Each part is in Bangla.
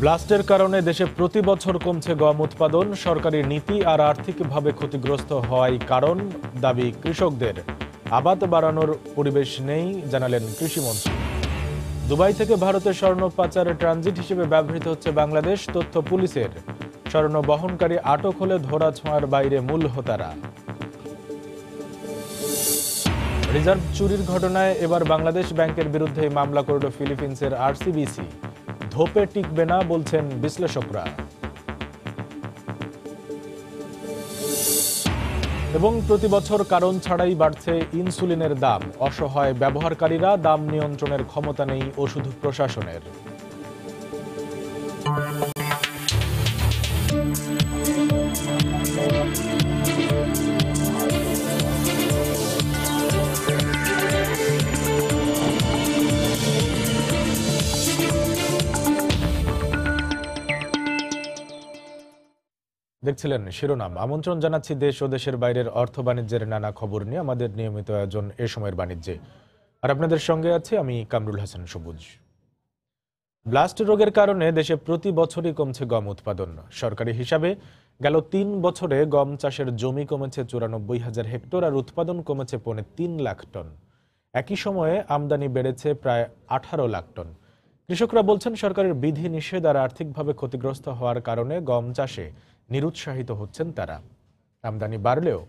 ব্লাস্টের কারণে দেশে প্রতি বছর কমছে গম উৎপাদন। সরকারি নীতি আর আর্থিকভাবে ক্ষতিগ্রস্ত হওয়াই কারণ, দাবি কৃষকদের। আবাদ বাড়ানোর পরিবেশ নেই, জানালেন কৃষিমন্ত্রী। দুবাই থেকে ভারতে স্বর্ণ পাচারের ট্রানজিট হিসেবে ব্যবহৃত হচ্ছে বাংলাদেশ, তথ্য পুলিশের। স্বর্ণ বহনকারী আটক হলে ধরাছোঁয়ার বাইরে মূল হোতারা। রিজার্ভ চুরির ঘটনায় এবার বাংলাদেশ ব্যাংকের বিরুদ্ধে মামলা করল ফিলিপিন্সের আরসিবিসি। ধোপে টিকবে না বলছেন বিশ্লেষকরা। এবং প্রতি বছর কারণ ছাড়াই বাড়ছে ইনসুলিনের দাম। অসহায় ব্যবহারকারীরা, দাম নিয়ন্ত্রণের ক্ষমতা নেই ওষুধ প্রশাসনের। দেখছিলেন শিরোনাম। আমন্ত্রণ জানাচ্ছি দেশ ও দেশের বাইরের অর্থ বাণিজ্যের নানা খবর নিয়ে আমাদের নিয়মিত আয়োজন এ সময়ের বাণিজ্যে। আর আপনাদের সঙ্গে আছি আমি কামরুল হাসান সবুজ। ব্লাস্ট রোগের কারণে দেশে প্রতি বছরই কমছে গম উৎপাদন। সরকারি হিসাবে গেল ৩ বছরে গম চাষের জমি কমেছে ৯৪,০০০ হেক্টর আর উৎপাদন কমেছে ৩.৫ লাখ টন। একই সময়ে আমদানি বেড়েছে প্রায় ১৮ লাখ টন। কৃষকরা বলছেন, সরকারের বিধি নিষেধ আর আর্থিকভাবে ক্ষতিগ্রস্ত হওয়ার কারণে গম চাষে নিরুৎসাহিত হচ্ছেন তারা। আমদানি বাড়লেও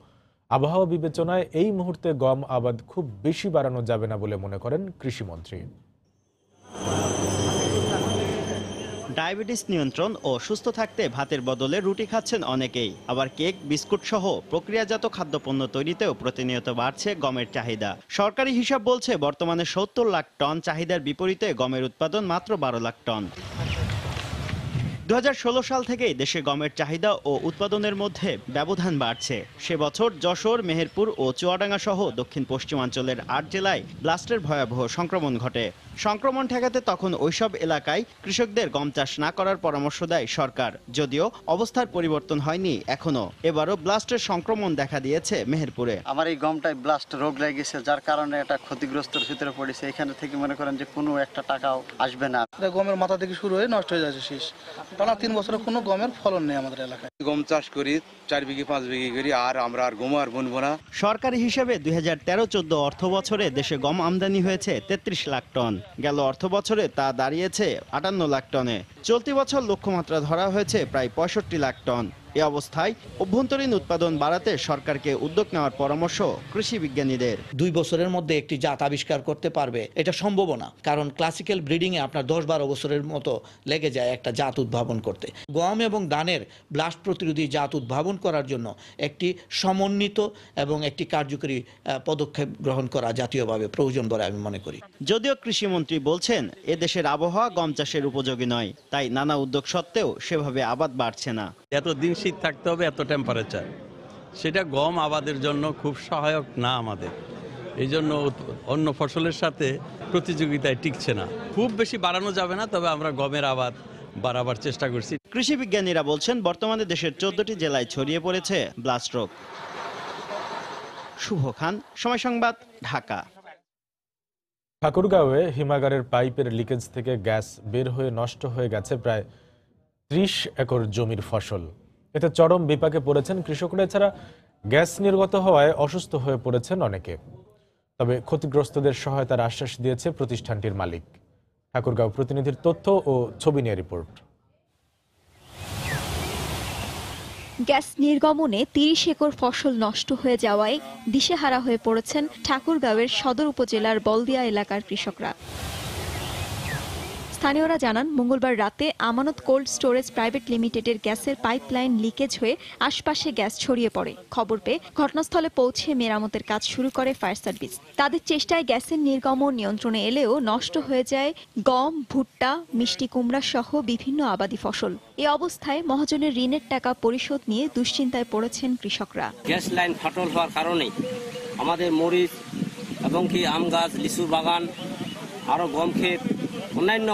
আবহাওয়া বিবেচনায় এই মুহূর্তে গম আবাদ খুব বেশি বাড়ানো যাবে না বলে মনে করেন কৃষিমন্ত্রী। ডায়াবেটিস নিয়ন্ত্রণ ও সুস্থ থাকতে ভাতের বদলে রুটি খাচ্ছেন অনেকেই। আবার কেক, বিস্কুট সহ প্রক্রিয়াজাত খাদ্যপণ্য তৈরিতেও প্রতিনিয়ত বাড়ছে গমের চাহিদা। সরকারি হিসাব বলছে, বর্তমানে ৭০ লাখ টন চাহিদার বিপরীতে গমের উৎপাদন মাত্র ১২ লাখ টন। ২০১৬ সাল থেকেই দেশে গমের চাহিদা ও উৎপাদনের মধ্যে ব্যবধান বাড়ছে। সে বছর যশোর, মেহেরপুর ও চুয়াডাঙ্গা সহ দক্ষিণ পশ্চিমাঞ্চলের ৮ জেলায় ব্লাস্টের ভয়াবহ সংক্রমণ ঘটে। সংক্রমণ ঠেকাতে তখন ওইসব এলাকায় কৃষকদের গম চাষ না করার পরামর্শ দেয় সরকার। যদিও অবস্থার পরিবর্তন হয়নি এখনো। এবারও ব্লাস্টের সংক্রমণ দেখা দিয়েছে মেহেরপুরে। আমার এই গমটায় ব্লাস্ট রোগ লেগেছে, যার কারণে এটা ক্ষতিগ্রস্তর ভিতরে পড়েছে। এখানে থেকে মনে করেন যে কোনো একটা টাকাও আসবে না। গমের মাথা থেকে শুরু হয়ে নষ্ট হয়ে যাচ্ছে শেষ। টানা ৩ বছরে কোনো গমের ফলন নেই আমাদের এলাকায়। গম চাষ করি ৪ বিঘে ৫ বিঘে করি, আর আমরা আর গম আর বুনবো না। সরকারি হিসেবে ২০১৩-১৪ অর্থ বছরে দেশে গম আমদানি হয়েছে ৩৩ লাখ টন। গেল অর্থ বছরে তা দাঁড়িয়েছে ৫৮ লাখ টনে। চলতি বছর লক্ষ্যমাত্রা ধরা হয়েছে প্রায় ৬৫ লাখ টন। এ অবস্থায় অভ্যন্তরীণ উৎপাদন বাড়াতে সরকারকে উদ্যোগ নেওয়ার পরামর্শ কৃষি বিজ্ঞানীদের। ২ বছরের মধ্যে একটি জাত আবিষ্কার করতে পারবে এটা সম্ভব না, কারণ ক্লাসিক্যাল ব্রিডিংয়ে আপনার ১০-১২ বছরের মতো লেগে যায় একটা জাত উদ্ভাবন করতে। গম এবং ধানের ব্লাস্ট প্রতিরোধী জাত উদ্ভাবন করার জন্য একটি সমন্বিত এবং একটি কার্যকরী পদক্ষেপ গ্রহণ করা জাতীয়ভাবে প্রয়োজন বলে আমি মনে করি। যদিও কৃষিমন্ত্রী বলছেন, এ দেশের আবহাওয়া গম চাষের উপযোগী নয়, তাই নানা উদ্যোগ সত্ত্বেও সেভাবে আবাদ বাড়ছে না। এতদিন শীত থাকতে হবে, এত টেম্পারেচার, সেটা গম আবাদের জন্য খুব সহায়ক না আমাদের। এই জন্য অন্য ফসলের সাথে প্রতিযোগিতায় টিকছে না। খুব বেশি বাড়ানো যাবে না, তবে আমরা গমের আবাদ বাড়াবার চেষ্টা করছি। কৃষি বিজ্ঞানীরা বলছেন, বর্তমানে দেশের ১৪টি জেলায় ছড়িয়ে পড়েছে ব্লাস্ট রোগ। শুভ খান, সময় সংবাদ, ঢাকা। ঠাকুরগাঁওয়ে হিমাগারের পাইপের লিকেজ থেকে গ্যাস বের হয়ে নষ্ট হয়ে গেছে প্রায় ৩০ একর জমির ফসল। এতে চরম বিপাকে পড়েছেন কৃষকরা। এছাড়া গ্যাস নির্গত হওয়ায় অসুস্থ হয়ে পড়েছেন অনেকে। তবে ক্ষতিগ্রস্তদের সহায়তার আশ্বাস দিয়েছে প্রতিষ্ঠানটির মালিক। ঠাকুরগাঁও প্রতিনিধির তথ্য ও ছবি নিয়ে রিপোর্ট। গ্যাস নির্গমনে ৩০ একর ফসল নষ্ট হয়ে যাওয়ায় দিশেহারা হয়ে পড়েছেন ঠাকুরগাঁওয়ের সদর উপজেলার বলদিয়া এলাকার কৃষকরা। স্থানীয়রা জানান, মঙ্গলবার রাতে আমানত কোল্ড স্টোরেজ প্রাইভেট লিমিটেডের গ্যাসের পাইপলাইন লিকেজ হয়ে আশপাশে গ্যাস ছড়িয়ে পড়ে। খবর পেয়ে ঘটনাস্থলে পৌঁছে মেরামতের কাজ শুরু করে ফায়ার সার্ভিস। তাদের চেষ্টায় গ্যাসের নির্গমন নিয়ন্ত্রণে এলেও নষ্ট হয়ে যায় গম, ভুট্টা, মিষ্টি কুমড়া সহ বিভিন্ন আবাদি ফসল। এ অবস্থায় মহাজনের ঋণের টাকা পরিশোধ নিয়ে দুশ্চিন্তায় পড়েছেন কৃষকরা। গ্যাস লাইন ফাটল হওয়ার কারণে আমাদের মরিচ এবং কি আম গাছ, লিচু বাগান, আরও গম ক্ষেত, অন্যান্য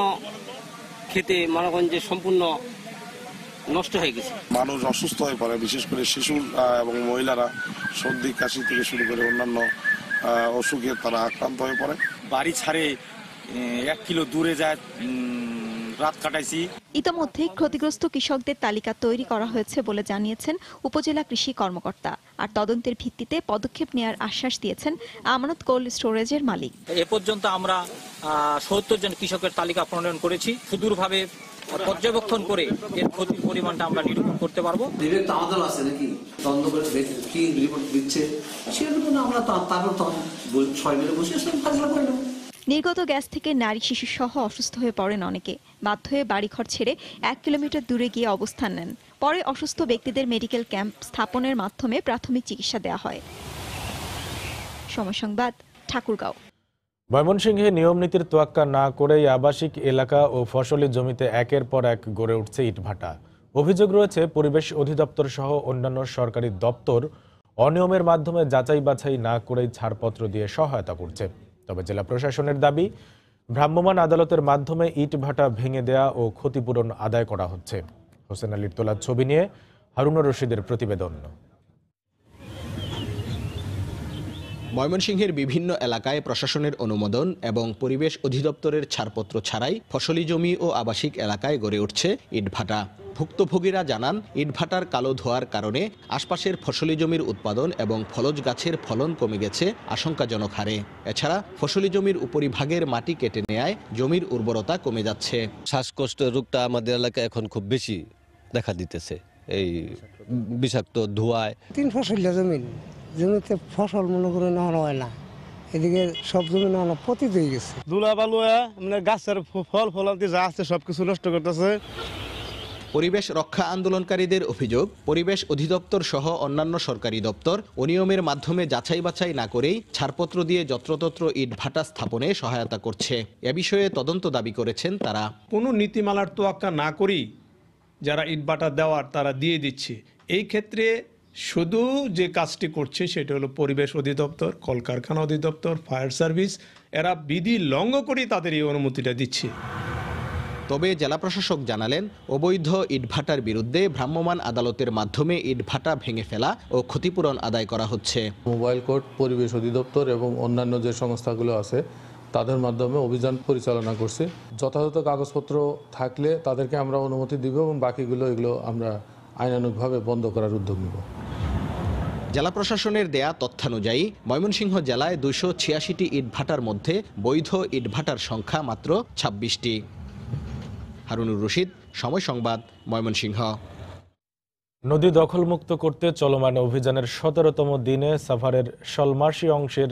খেতে মনে করেন যে সম্পূর্ণ নষ্ট হয়ে গেছে। মানুষ অসুস্থ হয়ে পড়ে, বিশেষ করে শিশু এবং মহিলারা সর্দি কাশি থেকে শুরু করে অন্যান্য অসুখে তারা আক্রান্ত হয়ে পড়ে। বাড়ি ছাড়ে ১ কিলো দূরে যায় রাত কাটাইছি। ইতোমধ্যে ক্ষতিগ্রস্ত কৃষকদের তালিকা তৈরি করা হয়েছে বলে জানিয়েছেন উপজেলা কৃষি কর্মকর্তা। আর তদন্তের ভিত্তিতে পদক্ষেপ নেওয়ার আশ্বাস দিয়েছেন আমানত কোল্ড স্টোরেজের মালিক। এ পর্যন্ত আমরা ৭০ জন কৃষকের তালিকা প্রণয়ন করেছি। সুদূরভাবে পর্যবেক্ষণ করে এর ক্ষতির পরিমাণটা আমরা নিরূপণ করতে পারবো। আমাদের আছে নাকি তদন্ত করে কি রিপোর্ট দিচ্ছে সেগুলো আমরা তারপর সবাই মিলে বসে ফাইসলা করে নেব। নির্গত গ্যাস থেকে নারী শিশু সহ অসুস্থ হয়ে পড়েন অনেকে। বাধ্য হয়ে বাড়িঘর ছেড়ে ১ কিলোমিটার দূরে গিয়ে অবস্থান নেন। পরে অসুস্থ ব্যক্তিদের মেডিকেল ক্যাম্প স্থাপনের মাধ্যমে প্রাথমিক চিকিৎসা দেওয়া হয়। সময় সংবাদ, ঠাকুরগাঁও। ময়মনসিংহে নিয়ম নীতির তোয়াক্কা না করেই আবাসিক এলাকা ও ফসলি জমিতে একের পর এক গড়ে উঠছে ইটভাটা। অভিযোগ রয়েছে পরিবেশ অধিদপ্তর সহ অন্যান্য সরকারি দপ্তর অনিয়মের মাধ্যমে যাচাই বাছাই না করেই ছাড়পত্র দিয়ে সহায়তা করছে। তবে জেলা প্রশাসনের দাবি, ভ্রাম্যমাণ আদালতের মাধ্যমে ইটভাটা ভেঙে দেয়া ও ক্ষতিপূরণ আদায় করা হচ্ছে। হোসেন আলীর তোলা ছবি নিয়ে হারুনুর রশিদের প্রতিবেদন। ময়মনসিংহের বিভিন্ন এলাকায় প্রশাসনের অনুমোদন এবং পরিবেশ অধিদপ্তরের ছাড়পত্র ছাড়াই ফসলি জমি ও আবাসিক এলাকায় গড়ে উঠছে ইটভাটা। ভুক্তভোগীরা জানান, ইটভাটার কালো ধোঁয়ার কারণে আশপাশের ফসলি জমির উৎপাদন এবং ফলজ গাছের ফলন কমে গেছে আশঙ্কাজনক হারে। এছাড়া ফসলি জমির উপরিভাগের মাটি কেটে নেয়ায় জমির উর্বরতা কমে যাচ্ছে। শ্বাসকষ্ট রোগটা আমাদের এলাকায় এখন খুব বেশি দেখা দিতেছে, এই বিষাক্ত ধোঁয়ায়। 3 ফসলিয়া জমিতে ফসল মনে করে নেওয়া হয় না, এদিকে সব জমি নেওয়া পতিত হয়ে গেছে। ধুলা বালুয়া মানে গাছের ফল ফলান্তি যা আছে সবকিছু নষ্ট করতেছে। পরিবেশ রক্ষা আন্দোলনকারীদের অভিযোগ, পরিবেশ অধিদপ্তর সহ অন্যান্য সরকারি দপ্তর অনিয়মের মাধ্যমে যাচাই বাছাই না করেই ছাড়পত্র দিয়ে যত্রতত্র ইটভাটা স্থাপনে সহায়তা করছে। এ বিষয়ে তদন্ত দাবি করেছেন তারা। কোনো নীতিমালার তোয়াক্কা না করেই যারা ইটভাটা দেওয়ার তারা দিয়ে দিচ্ছে। এই ক্ষেত্রে শুধু যে কাজটি করছে সেটা হলো পরিবেশ অধিদপ্তর, কলকারখানা অধিদপ্তর, ফায়ার সার্ভিস, এরা বিধি লঙ্ঘন করে তাদের এই অনুমতিটা দিচ্ছে। তবে জেলা প্রশাসক জানালেন, অবৈধ ইটভাটার বিরুদ্ধে ভ্রাম্যমাণ আদালতের মাধ্যমে ইটভাটা ভেঙে ফেলা ও ক্ষতিপূরণ আদায় করা হচ্ছে। মোবাইল কোর্ট, পরিবেশ অধিদপ্তর এবং অন্যান্য যে সংস্থাগুলো আছে তাদের মাধ্যমে অভিযান পরিচালনা করছে। যথাযথ কাগজপত্র থাকলে তাদেরকে আমরা অনুমতি দিব এবং বাকিগুলো এগুলো আমরা আইনানুগভাবে বন্ধ করার উদ্যোগ নেব। জেলা প্রশাসনের দেয়া তথ্যানুযায়ী ময়মনসিংহ জেলায় 286টি ইটভাটার মধ্যে বৈধ ইটভাটার সংখ্যা মাত্র 26টি। হারুনুর রশিদ, সময় সংবাদ, ময়মনসিংহ। নদী দখলমুক্ত করতে চলমান অভিযানের 17তম দিনে সাভারের শলমাসি অংশের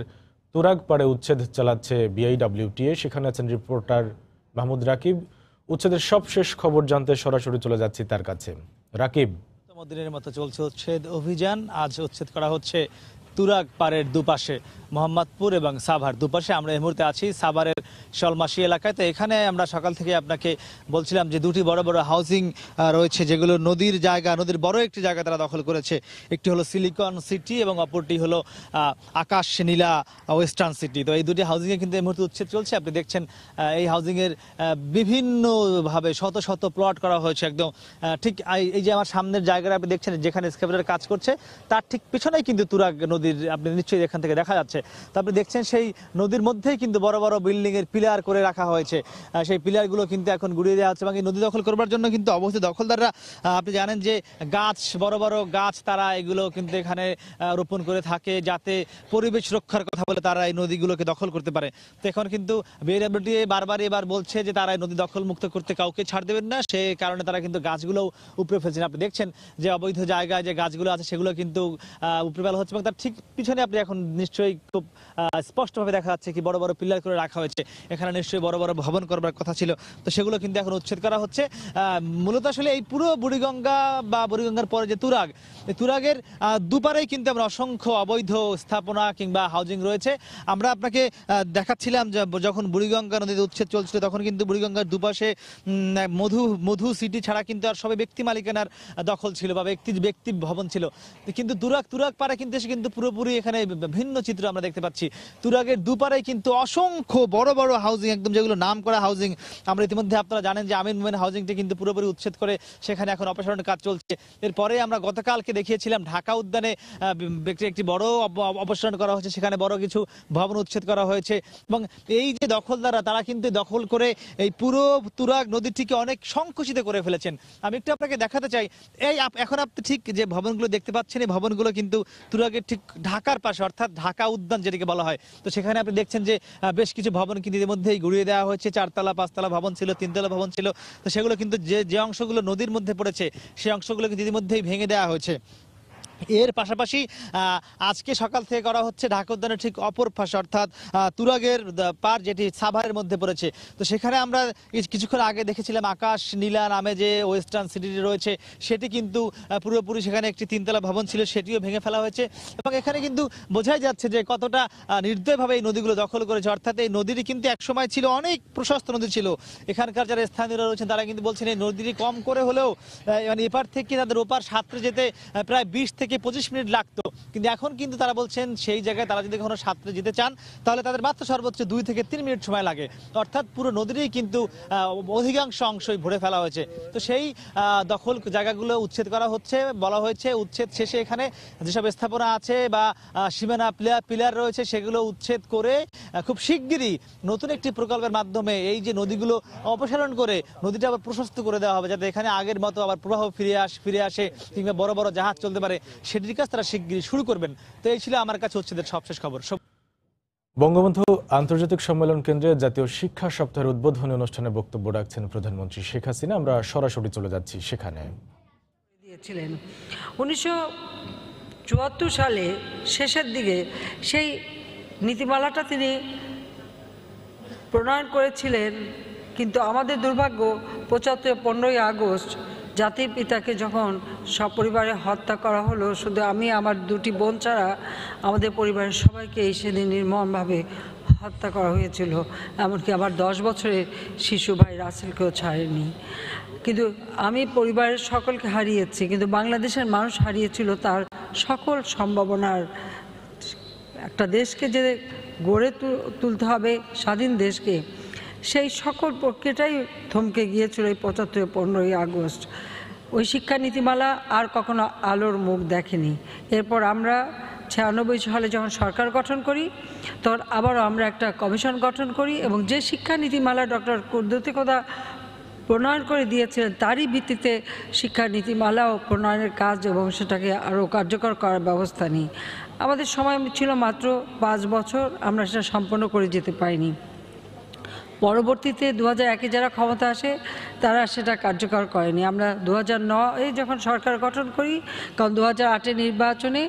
তুরাগপাড়ে উচ্ছেদ চালাচ্ছে বিআইডব্লিউটিএ। সেখানে আছেন রিপোর্টার মাহমুদ রাকিব। উচ্ছেদের সবশেষ খবর জানতে সরাসরি চলে যাচ্ছি তার কাছে। রাকিব, দিনের মতো চলছে উচ্ছেদ অভিযান। আজ উচ্ছেদ করা হচ্ছে তুরাগ পাড়ের দুপাশে, মোহাম্মদপুর এবং সাভার দুপাশে। আমরা এই মুহূর্তে আছি সাভারের শলমাসি এলাকায়। তো এখানে আমরা সকাল থেকে আপনাকে বলছিলাম যে দুটি বড় বড় হাউজিং রয়েছে যেগুলো নদীর জায়গা, নদীর বড় একটি জায়গা তারা দখল করেছে। একটি হলো সিলিকন সিটি এবং অপরটি হলো আকাশ নীলা ওয়েস্টার্ন সিটি। তো এই দুটি হাউজিংয়ে কিন্তু এই মুহূর্তে উচ্ছেদ চলছে। আপনি দেখছেন এই হাউজিংয়ের বিভিন্নভাবে শত শত প্লট করা হয়েছে। একদম ঠিক এই যে আমার সামনের জায়গাটা আপনি দেখছেন যেখানে এক্সকেভেটর কাজ করছে তার ঠিক পিছনেই কিন্তু তুরাগ নদীর, আপনি নিশ্চয়ই এখান থেকে দেখা যাচ্ছে। তারপরে দেখছেন সেই নদীর মধ্যেই কিন্তু বড় বড় বিল্ডিং এর পিলার করে রাখা হয়েছে। সেই পিলারগুলো কিন্তু এখন গুড়িয়ে দেওয়া হচ্ছে এবং এই নদী দখল করবার জন্য কিন্তু অবৈধ দখলদাররা, আপনি জানেন যে গাছ, বড় বড় গাছ তারা এগুলো কিন্তু এখানে রোপণ করে থাকে যাতে পরিবেশ রক্ষার কথা বলে তারা এই নদীগুলোকে দখল করতে পারে। তো এখন কিন্তু বিআইডব্লিউটিএ বারবার এবার বলছে যে তারা এই নদী দখল মুক্ত করতে কাউকে ছাড় দেবেন না, সে কারণে তারা কিন্তু গাছগুলো উপরে ফেলছেন। আপনি দেখছেন যে অবৈধ জায়গায় যে গাছগুলো আছে সেগুলো কিন্তু উপরে ফেলা হচ্ছে এবং তার ঠিক পিছনে আপনি এখন নিশ্চয়ই খুব স্পষ্টভাবে দেখা যাচ্ছে কি বড় বড় পিলার করে রাখা হয়েছে। এখানে নিশ্চয়ই বড় বড় ভবন করবার কথা ছিল, তো সেগুলো কিন্তু এখন উচ্ছেদ করা হচ্ছে। মূলত আসলে এই পুরো বুড়িগঙ্গা বা বুড়িগঙ্গার পরে যে তুরাগ, এই তুরাগের দুপারেই কিন্তু আমরা অসংখ্য অবৈধ স্থাপনা কিংবা হাউজিং রয়েছে। আমরা আপনাকে দেখাচ্ছিলাম যে যখন বুড়িগঙ্গা নদীতে উচ্ছেদ চলছিল তখন কিন্তু বুড়িগঙ্গার দুপাশে মধু সিটি ছাড়া কিন্তু আর সবাই ব্যক্তি মালিকানার দখল ছিল বা ব্যক্তি ভবন ছিল। কিন্তু তুরাগ পাড়ে কিন্তু এসে কিন্তু পুরোপুরি এখানে ভিন্ন চিত্র আমরা দেখতে পাচ্ছি। তুরাগের দুপারে কিন্তু অসংখ্য বড় বড় হাউজিং, একদম যেগুলো নাম করা হাউজিং। আমরা ইতিমধ্যে আপনারা জানেন যে আমিন মোমেন হাউজিংটি কিন্তু পুরোপুরি উচ্ছেদ করে সেখানে এখন অপসারণের কাজ চলছে। এরপরে আমরা গতকালকে দেখিয়েছিলাম ঢাকা উদ্যানে একটি বড় অপসারণ করা হয়েছে, সেখানে বড় কিছু ভবন উচ্ছেদ করা হয়েছে এবং এই যে দখলদাররা তারা কিন্তু দখল করে এই পুরো তুরাগ নদীটিকে অনেক সংকুচিত করে ফেলেছেন। আমি একটু আপনাকে দেখাতে চাই, এই এখন আপনি ঠিক যে ভবনগুলো দেখতে পাচ্ছেন এই ভবনগুলো কিন্তু তুরাগের ঠিক ঢাকার পাশে, অর্থাৎ ঢাকা উদ্যান যেটাকে বলা হয়। তো সেখানে আপনি দেখছেন যে বেশ কিছু ভবন কিন্তু ইতিমধ্যেই গুড়িয়ে দেওয়া হয়েছে। 4তলা 5তলা ভবন ছিল, 3তলা ভবন ছিল। তো সেগুলো কিন্তু যে অংশগুলো নদীর মধ্যে পড়েছে সেই অংশগুলো কিন্তু ইতিমধ্যেই ভেঙে দেওয়া হয়েছে। এর পাশাপাশি আজকে সকাল থেকে করা হচ্ছে ঢাকা উদ্যানের ঠিক অপর পাশে, অর্থাৎ তুরাগের পার যেটি সাভারের মধ্যে পড়েছে। তো সেখানে আমরা কিছুক্ষণ আগে দেখেছিলাম আকাশ নীলা নামে যে ওয়েস্টার্ন সিটিটি রয়েছে সেটি কিন্তু পুরোপুরি, সেখানে একটি 3তলা ভবন ছিল সেটিও ভেঙে ফেলা হয়েছে এবং এখানে কিন্তু বোঝাই যাচ্ছে যে কতটা নির্দয়ভাবে এই নদীগুলো দখল করেছে। অর্থাৎ এই নদীটি কিন্তু একসময় ছিল অনেক প্রশস্ত নদী ছিল। এখানকার যারা স্থানীয়রা রয়েছেন তারা কিন্তু বলছেন এই নদীটি কম করে হলেও মানে এপার থেকে তাদের ওপার সাঁতরে যেতে প্রায় 20 থেকে 25 মিনিট লাগতো, কিন্তু এখন কিন্তু তারা বলছেন সেই জায়গায় তারা যদি কখনো সাঁতরে যেতে চান তাহলে তাদের মাত্র সর্বোচ্চ 2 থেকে 3 মিনিট সময় লাগে। অর্থাৎ পুরো নদীরই কিন্তু অধিকাংশ অংশই ভরে ফেলা হয়েছে। তো সেই দখল জায়গাগুলো উচ্ছেদ করা হচ্ছে। বলা হয়েছে উচ্ছেদ শেষে এখানে যেসব স্থাপনা আছে বা সীমানা পিলার রয়েছে সেগুলো উচ্ছেদ করে খুব শিগগিরই নতুন একটি প্রকল্পের মাধ্যমে এই যে নদীগুলো অপসারণ করে নদীটা আবার প্রশস্ত করে দেওয়া হবে, যাতে এখানে আগের মতো আবার প্রবাহ ফিরে আসে কিংবা বড় বড় জাহাজ চলতে পারে, সেটির কাজ তারা শিগগিরই শুরু করবেন। তো এই ছিল আমার কাছে উচ্ছেদের সবশেষ খবর। বঙ্গবন্ধু আন্তর্জাতিক সম্মেলন কেন্দ্রে জাতীয় শিক্ষা সপ্তাহের উদ্বোধনী অনুষ্ঠানে বক্তব্য রাখছেন প্রধানমন্ত্রী শেখ হাসিনা। আমরা সরাসরি চলে যাচ্ছি সেখানে। 1974 সালে শেষের দিকে সেই নীতিমালাটা তিনি প্রণয়ন করেছিলেন, কিন্তু আমাদের দুর্ভাগ্য 15ই আগস্ট জাতির পিতাকে যখন সপরিবারে হত্যা করা হলো, শুধু আমি আমার 2টি বোন ছাড়া আমাদের পরিবারের সবাইকে সেদিন নির্মমভাবে হত্যা করা হয়েছিল। এমনকি আমার 10 বছরের শিশু ভাই রাসেলকেও ছাড়েনি। কিন্তু আমি পরিবারের সকলকে হারিয়েছি, কিন্তু বাংলাদেশের মানুষ হারিয়েছিল তার সকল সম্ভাবনার। একটা দেশকে যে গড়ে তুলতে হবে, স্বাধীন দেশকে, সেই সকল প্রক্রিয়াটাই থমকে গিয়েছিল এই 15ই আগস্ট। ওই শিক্ষা নীতিমালা আর কখনো আলোর মুখ দেখেনি। এরপর আমরা 96 সালে যখন সরকার গঠন করি তখন আবারও আমরা একটা কমিশন গঠন করি এবং যে শিক্ষা নীতিমালা ডক্টর কুদ্দুতী কোদা প্রণয়ন করে দিয়েছিলেন তারই ভিত্তিতে শিক্ষা নীতিমালাও প্রণয়নের কাজ এবং সেটাকে আরও কার্যকর করার ব্যবস্থা নিই। আমাদের সময় ছিল মাত্র 5 বছর, আমরা সেটা সম্পন্ন করে যেতে পারিনি। পরবর্তীতে 2001-এ যারা ক্ষমতা আসে তারা সেটা কার্যকর করেনি। আমরা 2009-এ যখন সরকার গঠন করি, কারণ 2008-এর নির্বাচনে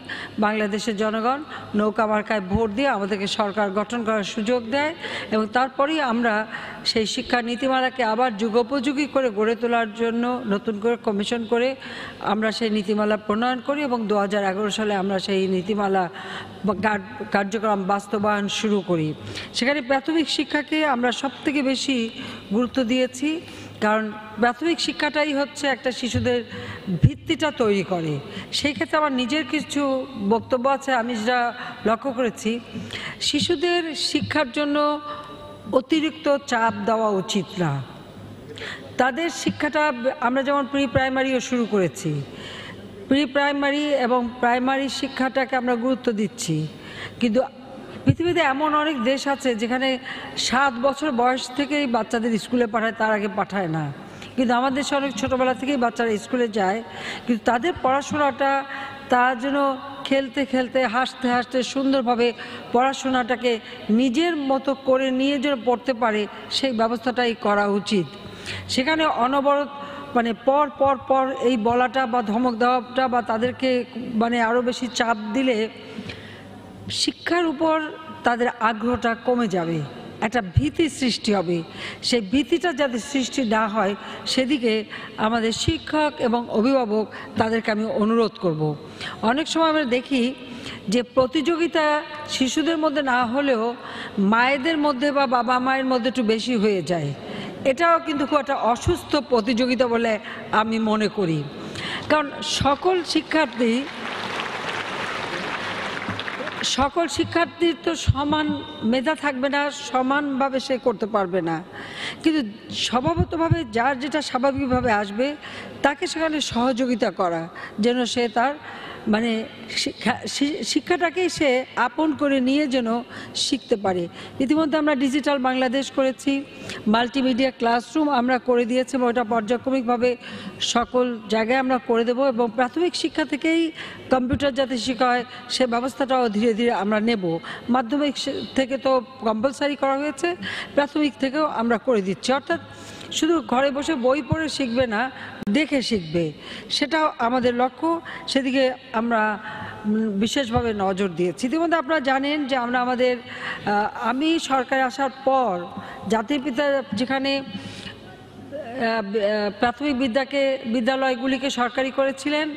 বাংলাদেশের জনগণ নৌকা মার্কায় ভোট দিয়ে আমাদেরকে সরকার গঠন করার সুযোগ দেয় এবং তারপরেই আমরা সেই শিক্ষা নীতিমালাকে আবার যুগোপযোগী করে গড়ে তোলার জন্য নতুন করে কমিশন করে আমরা সেই নীতিমালা প্রণয়ন করি এবং 2011 সালে আমরা সেই নীতিমালা কার্যক্রম বাস্তবায়ন শুরু করি। সেখানে প্রাথমিক শিক্ষাকে আমরা সবথেকে বেশি গুরুত্ব দিয়েছি, কারণ প্রাথমিক শিক্ষাটাই হচ্ছে একটা শিশুদের ভিত্তিটা তৈরি করে। সেই ক্ষেত্রে আমার নিজের কিছু বক্তব্য আছে। আমি যেটা লক্ষ্য করেছি, শিশুদের শিক্ষার জন্য অতিরিক্ত চাপ দেওয়া উচিত না। তাদের শিক্ষাটা আমরা যেমন প্রি প্রাইমারিও শুরু করেছি, প্রি প্রাইমারি এবং প্রাইমারি শিক্ষাটাকে আমরা গুরুত্ব দিচ্ছি, কিন্তু পৃথিবীতে এমন অনেক দেশ আছে যেখানে 7 বছর বয়স থেকেই বাচ্চাদের স্কুলে পাঠায়, তার আগে পাঠায় না। কিন্তু আমাদের দেশে অনেক ছোটোবেলা থেকেই বাচ্চারা স্কুলে যায়, কিন্তু তাদের পড়াশোনাটা তার জন্য খেলতে খেলতে হাসতে হাসতে সুন্দরভাবে পড়াশোনাটাকে নিজের মতো করে নিয়ে যেন পড়তে পারে সেই ব্যবস্থাটাই করা উচিত। সেখানে অনবরত পর পর পর এই বলাটা বা ধমক দেওয়াটা বা তাদেরকে আরও বেশি চাপ দিলে শিক্ষার উপর তাদের আগ্রহটা কমে যাবে, একটা ভীতি সৃষ্টি হবে। সেই ভীতিটা যাতে সৃষ্টি না হয় সেদিকে আমাদের শিক্ষক এবং অভিভাবক তাদেরকে আমি অনুরোধ করব। অনেক সময় আমরা দেখি যে প্রতিযোগিতা শিশুদের মধ্যে না হলেও মায়েদের মধ্যে বা বাবা মায়ের মধ্যে একটু বেশি হয়ে যায়। এটাও কিন্তু খুব একটা অসুস্থ প্রতিযোগিতা বলে আমি মনে করি, কারণ সকল শিক্ষার্থী সকল শিক্ষার্থীর তো সমান মেধা থাকবে না, সমানভাবে সে করতে পারবে না, কিন্তু স্বভাবতভাবে যার যেটা স্বাভাবিকভাবে আসবে তাকে সেখানে সহযোগিতা করা, যেন সে তার মানে শিক্ষাটাকেই সে আপন করে নিয়ে যেন শিখতে পারে। ইতিমধ্যে আমরা ডিজিটাল বাংলাদেশ করেছি, মাল্টিমিডিয়া ক্লাসরুম আমরা করে দিয়েছি, ওটা পর্যায়ক্রমিকভাবে সকল জায়গায় আমরা করে দেব, এবং প্রাথমিক শিক্ষা থেকেই কম্পিউটার যাতে শেখা হয় সে ব্যবস্থাটাও ধীরে ধীরে আমরা নেব। মাধ্যমিক থেকে তো কম্পালসারি করা হয়েছে, প্রাথমিক থেকেও আমরা করে দিচ্ছি। অর্থাৎ শুধু ঘরে বসে বই পড়ে শিখবে না, দেখে শিখবে, সেটাও আমাদের লক্ষ্য, সেদিকে আমরা বিশেষভাবে নজর দিয়েছি। ইতিমধ্যে আপনারা জানেন যে আমরা আমি সরকারে আসার পর জাতির পিতা যেখানে প্রাথমিক বিদ্যালয়গুলিকে সরকারি করেছিলেন,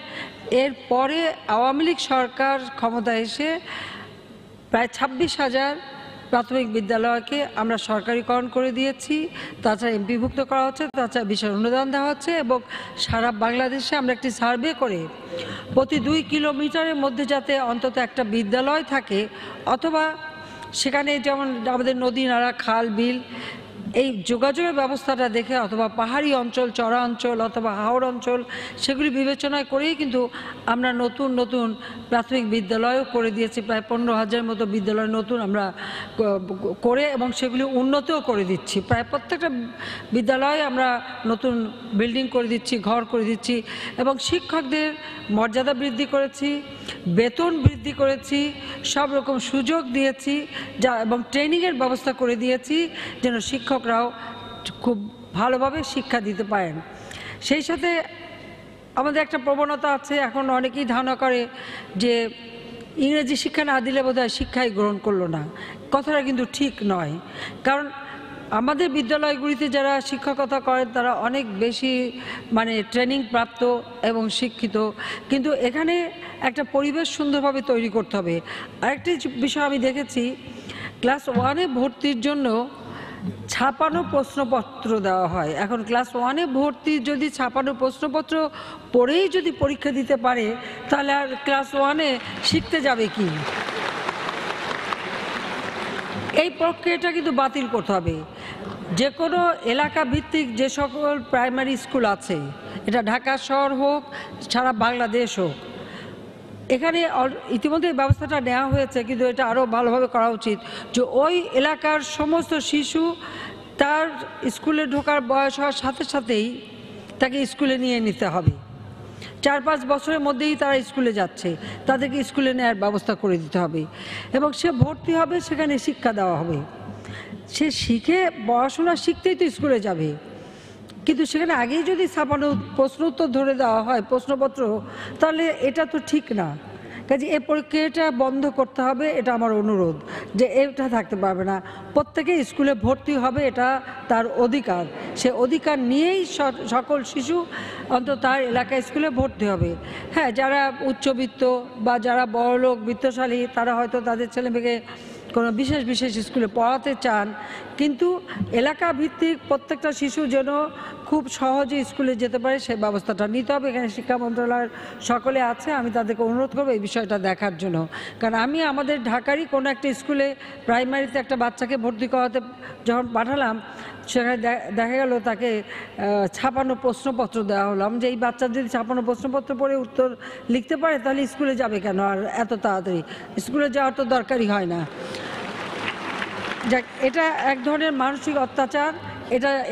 এরপরে আওয়ামী লীগ সরকার ক্ষমতায় এসে প্রায় 26,000 প্রাথমিক বিদ্যালয়কে আমরা সরকারিকরণ করে দিয়েছি, তাছাড়া এমপিভুক্ত করা হচ্ছে, তাছাড়া বিশেষ অনুদান দেওয়া হচ্ছে, এবং সারা বাংলাদেশে আমরা একটি সার্ভে করে প্রতি 2 কিলোমিটারের মধ্যে যাতে অন্তত একটা বিদ্যালয় থাকে, অথবা সেখানে যেমন আমাদের নদী নালা খাল বিল এই যোগাযোগের ব্যবস্থাটা দেখে, অথবা পাহাড়ি অঞ্চল, চড়া অঞ্চল অথবা হাওড় অঞ্চল, সেগুলি বিবেচনায় করেই কিন্তু আমরা নতুন নতুন প্রাথমিক বিদ্যালয়ও করে দিয়েছি। প্রায় 15,000 মতো বিদ্যালয় নতুন আমরা করে, এবং সেগুলি উন্নতও করে দিচ্ছি। প্রায় প্রত্যেকটা বিদ্যালয়ে আমরা নতুন বিল্ডিং করে দিচ্ছি, ঘর করে দিচ্ছি, এবং শিক্ষকদের মর্যাদা বৃদ্ধি করেছি, বেতন বৃদ্ধি করেছি, সব রকম সুযোগ দিয়েছি, এবং ট্রেনিংয়ের ব্যবস্থা করে দিয়েছি যেন শিক্ষকরাও খুব ভালোভাবে শিক্ষা দিতে পারেন। সেই সাথে আমাদের একটা প্রবণতা আছে, এখন অনেকেই ধারণা করে যে ইংরেজি শিক্ষা না দিলে বোধহয় শিক্ষাই গ্রহণ করলো না। কথাটা কিন্তু ঠিক নয়, কারণ আমাদের বিদ্যালয়গুলিতে যারা শিক্ষকতা করেন তারা অনেক বেশি ট্রেনিং প্রাপ্ত এবং শিক্ষিত, কিন্তু এখানে একটা পরিবেশ সুন্দরভাবে তৈরি করতে হবে। আরেকটি বিষয় আমি দেখেছি, ক্লাস 1-এ ভর্তির জন্য ছাপানো প্রশ্নপত্র দেওয়া হয়। এখন ক্লাস 1-এ ভর্তির যদি ছাপানো প্রশ্নপত্র পড়েই যদি পরীক্ষা দিতে পারে, তাহলে আর ক্লাস 1-এ শিখতে যাবে কি? এই প্রক্রিয়াটা কিন্তু বাতিল করতে হবে। যে কোনো এলাকা ভিত্তিক যে সকল প্রাইমারি স্কুল আছে, এটা ঢাকা শহর হোক, সারা বাংলাদেশ হোক, এখানে ইতিমধ্যে ব্যবস্থাটা নেওয়া হয়েছে, কিন্তু এটা আরও ভালোভাবে করা উচিত যে ওই এলাকার সমস্ত শিশু তার স্কুলে ঢোকার বয়স হওয়ার সাথে সাথেই তাকে স্কুলে নিয়ে নিতে হবে। 4-5 বছরের মধ্যেই তারা স্কুলে যাচ্ছে, তাদেরকে স্কুলে নেওয়ার ব্যবস্থা করে দিতে হবে, এবং সে ভর্তি হবে, সেখানে শিক্ষা দেওয়া হবে। সে শিখে পড়াশোনা শিখতেই তো স্কুলে যাবে, কিন্তু সেখানে আগেই যদি ছাপানো প্রশ্ন উত্তর ধরে দেওয়া হয় প্রশ্নপত্র, তাহলে এটা তো ঠিক না। কাজে এই প্রক্রিয়াটা বন্ধ করতে হবে, এটা আমার অনুরোধ, যে এটা থাকতে পারবে না। প্রত্যেকে স্কুলে ভর্তি হবে, এটা তার অধিকার, সে অধিকার নিয়েই সকল শিশু অন্তত তার এলাকায় স্কুলে ভর্তি হবে। হ্যাঁ, যারা উচ্চবিত্ত বা যারা বড়লোক বিত্তশালী, তারা হয়তো তাদের ছেলেমেয়েকে কোনো বিশেষ বিশেষ স্কুলে পড়াতে চান, কিন্তু এলাকা ভিত্তিক প্রত্যেকটা শিশু যেন খুব সহজে স্কুলে যেতে পারে সেই ব্যবস্থাটা নিতে হবে। এখানে শিক্ষা মন্ত্রণালয়ের সকলে আছে, আমি তাদেরকে অনুরোধ করবো এই বিষয়টা দেখার জন্য। কারণ আমি আমাদের ঢাকারই কোনো একটা স্কুলে প্রাইমারিতে একটা বাচ্চাকে ভর্তি করাতে যখন পাঠালাম, সেখানে দেখা গেল তাকে ছাপানো প্রশ্নপত্র দেওয়া হলো। যে এই বাচ্চা যদি ছাপানো প্রশ্নপত্র পড়ে উত্তর লিখতে পারে, তাহলে স্কুলে যাবে কেন? আর এত তাড়াতাড়ি স্কুলে যাওয়ার তো দরকারই হয় না। যাক, এটা এক ধরনের মানসিক অত্যাচার,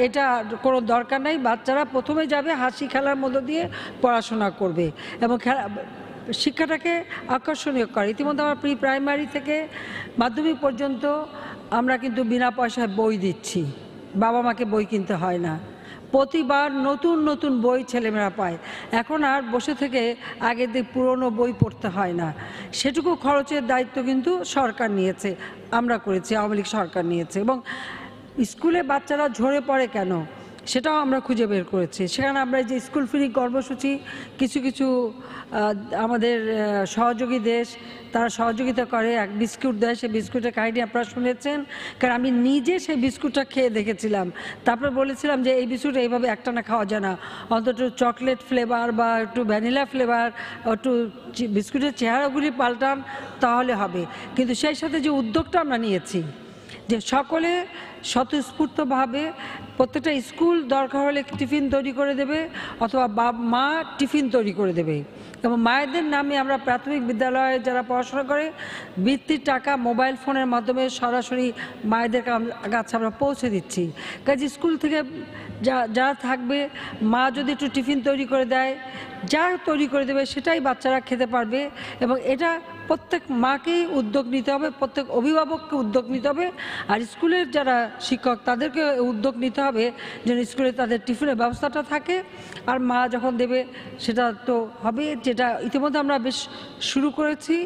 এটা কোনো দরকার নাই। বাচ্চারা প্রথমে যাবে হাসি খেলার মধ্য দিয়ে পড়াশোনা করবে এবং শিক্ষাটাকে আকর্ষণীয় করে। ইতিমধ্যে আমরা প্রি প্রাইমারি থেকে মাধ্যমিক পর্যন্ত আমরা কিন্তু বিনা পয়সায় বই দিচ্ছি, বাবা মাকে বই কিনতে হয় না। প্রতিবার নতুন নতুন বই ছেলেমেয়েরা পায়। এখন আর বসে থেকে আগের দিন পুরনো বই পড়তে হয় না। সেটুকু খরচের দায়িত্ব কিন্তু সরকার নিয়েছে, আমরা করেছি, আওয়ামী লীগ সরকার নিয়েছে। এবং স্কুলে বাচ্চারা ঝরে পড়ে কেন? সেটাও আমরা খুঁজে বের করেছি। সেখানে আমরা যে স্কুল ফ্রি কর্মসূচি কিছু কিছু আমাদের সহযোগী দেশ তারা সহযোগিতা করে, এক বিস্কুট দেয়, সেই বিস্কুটের কাহিনী আপনারা শুনেছেন, কারণ আমি নিজে সেই বিস্কুটটা খেয়ে দেখেছিলাম। তারপর বলেছিলাম যে এই বিস্কুট এইভাবে একটানা খাওয়া যায় না, অন্তত চকলেট ফ্লেভার বা একটু ভ্যানিলা ফ্লেভার, একটু বিস্কুটের চেহারাগুলি পাল্টান তাহলে হবে। কিন্তু সেই সাথে যে উদ্যোগটা আমরা নিয়েছি যে সকলে স্বতঃস্ফূর্তভাবে প্রত্যেকটা স্কুল দরকার হলে টিফিন তৈরি করে দেবে অথবা মা টিফিন তৈরি করে দেবে, এবং মায়েদের নামে আমরা প্রাথমিক বিদ্যালয়ে যারা পড়াশোনা করে বৃত্তির টাকা মোবাইল ফোনের মাধ্যমে সরাসরি মায়েদের কাছে আমরা পৌঁছে দিচ্ছি। কাজে স্কুল থেকে যারা থাকবে মা যদি একটু টিফিন তৈরি করে দেয়, যা তৈরি করে দেবে সেটাই বাচ্চারা খেতে পারবে। এবং এটা প্রত্যেক মাকেই উদ্যোগ নিতে হবে, প্রত্যেক অভিভাবককে উদ্যোগ নিতে হবে, আর স্কুলের যারা শিক্ষক তাদেরকে উদ্যোগ নিতে হবে যেন স্কুলে তাদের টিফিনের ব্যবস্থাটা থাকে। আর মা যখন দেবে সেটা তো হবে, যেটা ইতিমধ্যে আমরা বেশ শুরু করেছি।